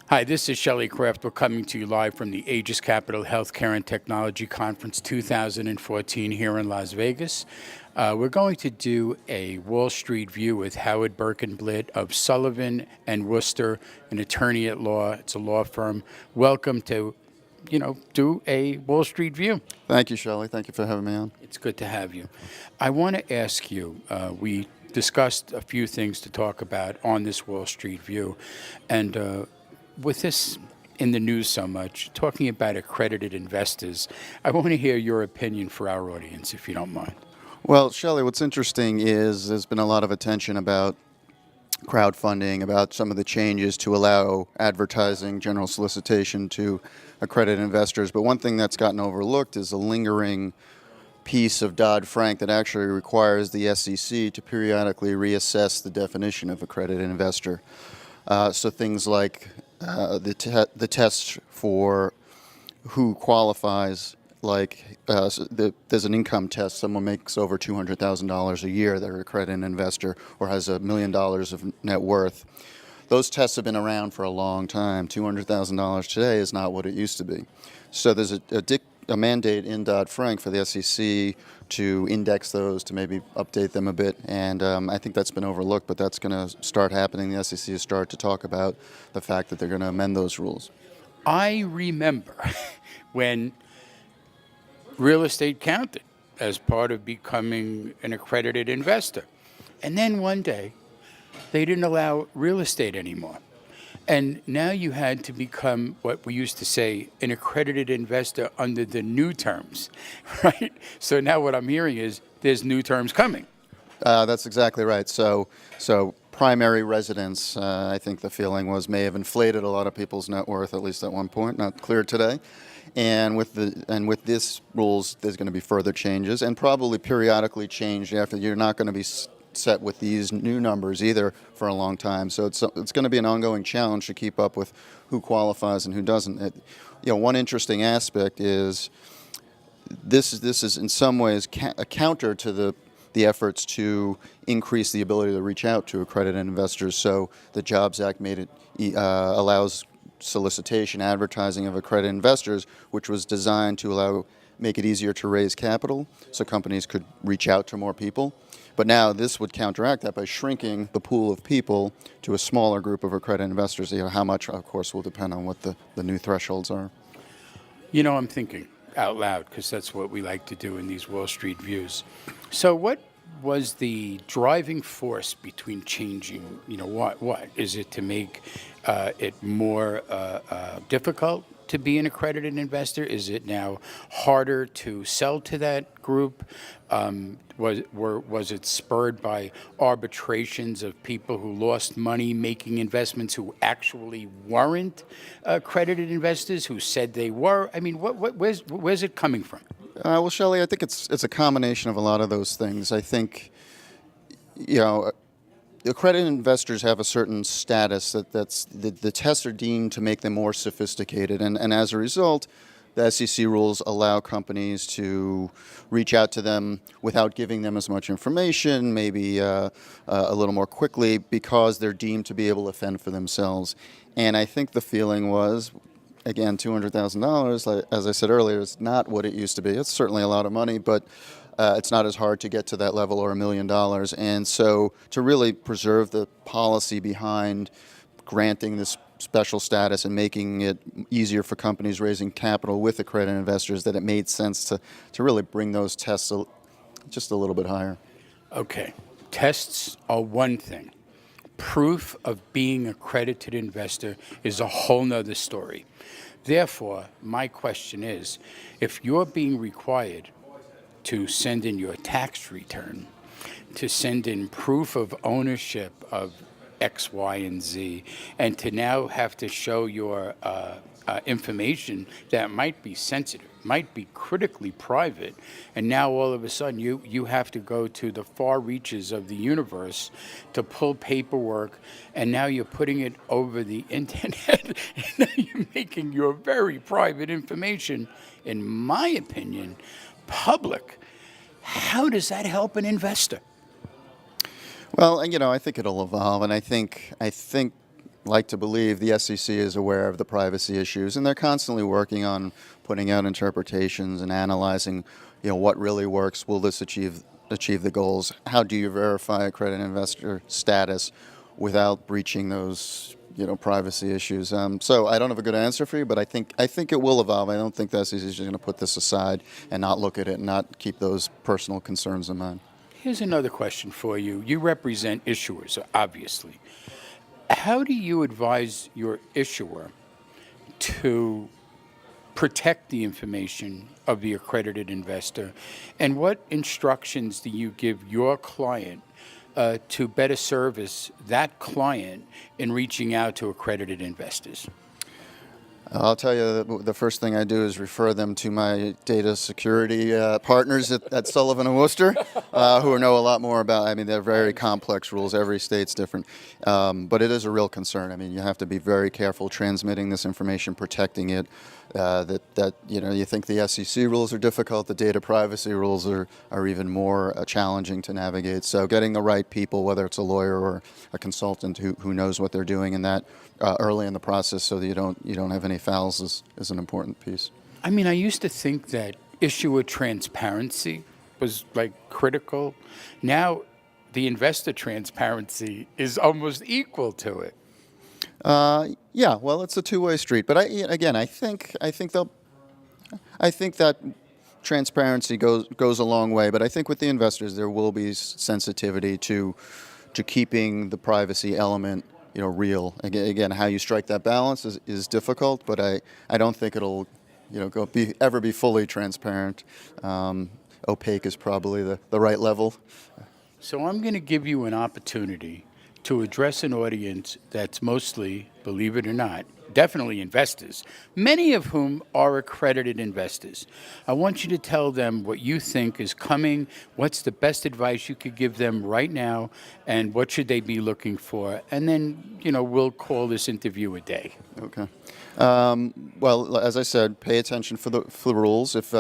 Hi, this is Shelley Kraft. We're coming to you live from the Aegis Capital Healthcare and Technology Conference 2014 here in Las Vegas. We're going to do a Wall Street view with Howard Berkenblit of Sullivan and Worcester, an attorney at law. It's a law firm. Welcome to, do a Wall Street view. Thank you, Shelley. Thank you for having me on. It's good to have you. I want to ask you, we discussed a few things to talk about on this Wall Street view, and with this in the news so much, talking about accredited investors, I want to hear your opinion for our audience, if you don't mind. Well, Shelley, what's interesting is there's been a lot of attention about crowdfunding, about some of the changes to allow advertising, general solicitation to accredited investors. But one thing that's gotten overlooked is a lingering piece of Dodd-Frank that actually requires the SEC to periodically reassess the definition of accredited investor. So things like the test for who qualifies, like there's an income test. Someone makes over $200,000 a year, they're an accredited investor, or has $1 million of net worth. Those tests have been around for a long time. $200,000 today is not what it used to be. So there's a mandate in Dodd-Frank for the SEC to index those, to maybe update them a bit, and I think that's been overlooked, but that's going to start happening. The SEC has started to talk about the fact that they're going to amend those rules. I remember when real estate counted as part of becoming an accredited investor, and then one day they didn't allow real estate anymore. And now you had to become what we used to say, an accredited investor under the new terms, right? So now what I'm hearing is there's new terms coming. That's exactly right. So primary residence, I think the feeling was, may have inflated a lot of people's net worth, at least at one point, not clear today. And with this rules, there's going to be further changes, and probably periodically changed after. You're not going to be set with these new numbers either for a long time. So it's going to be an ongoing challenge to keep up with who qualifies and who doesn't. One interesting aspect is this is in some ways a counter to the efforts to increase the ability to reach out to accredited investors. So the Jobs Act made it allows solicitation, advertising of accredited investors, which was designed to make it easier to raise capital so companies could reach out to more people. But now this would counteract that by shrinking the pool of people to a smaller group of accredited investors. How much, of course, will depend on what the new thresholds are. I'm thinking out loud, because that's what we like to do in these Wall Street views. So what was the driving force between changing, what? Is it to make it more difficult to be an accredited investor? Is it now harder to sell to that group? Was it spurred by arbitrations of people who lost money making investments who actually weren't accredited investors, who said they were? I mean, where's it coming from? Well, Shelley, I think it's a combination of a lot of those things. I think, accredited investors have a certain status that's the tests are deemed to make them more sophisticated, and as a result, the SEC rules allow companies to reach out to them without giving them as much information, maybe a little more quickly, because they're deemed to be able to fend for themselves. And I think the feeling was, again, $200,000, as I said earlier, is not what it used to be. It's certainly a lot of money, but it's not as hard to get to that level, or $1 million. And so to really preserve the policy behind granting this special status and making it easier for companies raising capital with accredited investors, that it made sense to really bring those tests just a little bit higher. Okay. Tests are one thing. Proof of being an accredited investor is a whole nother story. Therefore, my question is, if you're being required to send in your tax return, to send in proof of ownership of X, Y, and Z, and to now have to show your information that might be sensitive, might be critically private, and now all of a sudden you have to go to the far reaches of the universe to pull paperwork, and now you're putting it over the internet, and now you're making your very private information, in my opinion, public. How does that help an investor? Well, I think it'll evolve, and I think like to believe the SEC is aware of the privacy issues, and they're constantly working on putting out interpretations and analyzing, what really works. Will this achieve the goals? How do you verify a credit investor status without breaching those, privacy issues? So I don't have a good answer for you, but I think it will evolve. I don't think the SEC is just going to put this aside and not look at it and not keep those personal concerns in mind. Here's another question for you. You represent issuers, obviously. How do you advise your issuer to protect the information of the accredited investor? And what instructions do you give your client to better service that client in reaching out to accredited investors? I'll tell you, the first thing I do is refer them to my data security partners at Sullivan Worcester, who know a lot more about. I mean, they're very complex rules. Every state's different, but it is a real concern. I mean, you have to be very careful transmitting this information, protecting it. You think the SEC rules are difficult. The data privacy rules are even more challenging to navigate. So, getting the right people, whether it's a lawyer or a consultant who knows what they're doing in that early in the process, so that you don't have any fouls, is an important piece. I mean, I used to think that issuer transparency was critical. Now, the investor transparency is almost equal to it. Yeah, well, it's a two-way street. But I think that transparency goes a long way. But I think with the investors, there will be sensitivity to keeping the privacy element, real. Again, how you strike that balance is difficult. But I don't think it'll, ever be fully transparent. Opaque is probably the right level. So I'm going to give you an opportunity to address an audience that's mostly, believe it or not, definitely investors, many of whom are accredited investors. I want you to tell them what you think is coming, what's the best advice you could give them right now, and what should they be looking for. And then, we'll call this interview a day. Okay. Well, as I said, pay attention for the rules. If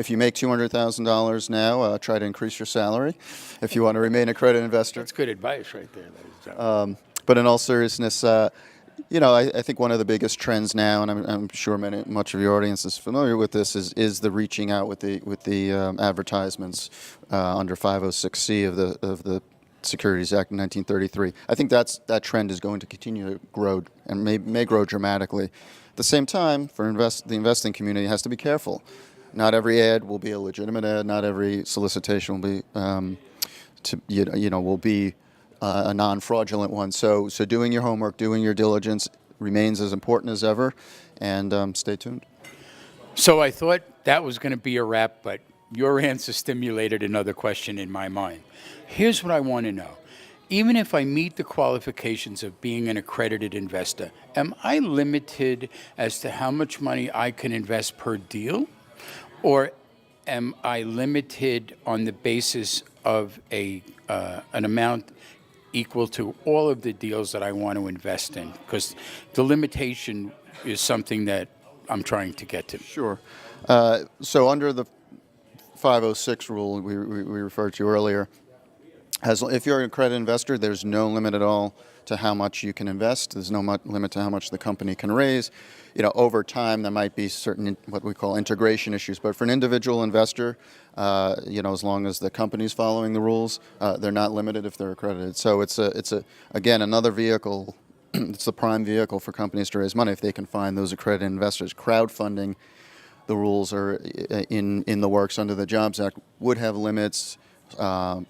you make $200,000 now, try to increase your salary if you want to remain a credit investor. That's good advice right there, ladies and gentlemen. But in all seriousness, I think one of the biggest trends now, and I'm sure much of your audience is familiar with this, is the reaching out with the advertisements under 506C of the Securities Act of 1933. I think that trend is going to continue to grow and may grow dramatically. At the same time, for the investing community has to be careful. Not every ad will be a legitimate ad. Not every solicitation will be a non-fraudulent one. So doing your homework, doing your diligence remains as important as ever, and stay tuned. So I thought that was going to be a wrap, but your answer stimulated another question in my mind. Here's what I want to know. Even if I meet the qualifications of being an accredited investor, am I limited as to how much money I can invest per deal? Or am I limited on the basis of an amount equal to all of the deals that I want to invest in? Because the limitation is something that I'm trying to get to. Sure. So under the 506 rule we referred to earlier, if you're an accredited investor, there's no limit at all to how much you can invest. There's no limit to how much the company can raise. Over time, there might be certain what we call integration issues. But for an individual investor, as long as the company's following the rules, they're not limited if they're accredited. So it's again another vehicle. It's the prime vehicle for companies to raise money if they can find those accredited investors. Crowdfunding, the rules are in the works under the Jobs Act, would have limits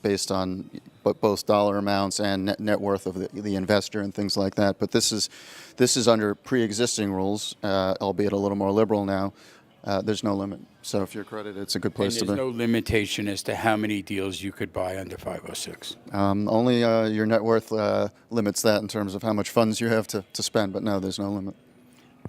based on both dollar amounts and net worth of the investor and things like that. But this is under pre-existing rules, albeit a little more liberal now. There's no limit. So if you're accredited, it's a good place to be. There's no limitation as to how many deals you could buy under 506. Only your net worth limits that in terms of how much funds you have to spend. But no, there's no limit.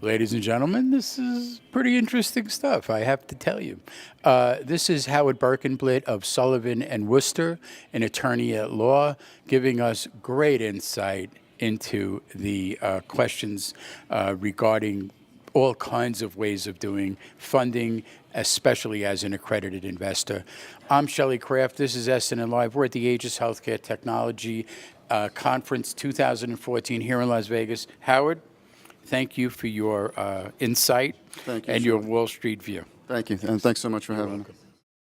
Ladies and gentlemen, this is pretty interesting stuff, I have to tell you. This is Howard Berkenblit of Sullivan and Worcester, an attorney at law, giving us great insight into the questions regarding all kinds of ways of doing funding, especially as an accredited investor. I'm Shelley Kraft. This is SNN Live. We're at the Aegis Healthcare Technology Conference 2014 here in Las Vegas. Howard, thank you for your insight Thank you, and sir. your Wall Street view. Thank you, and thanks so much for having me.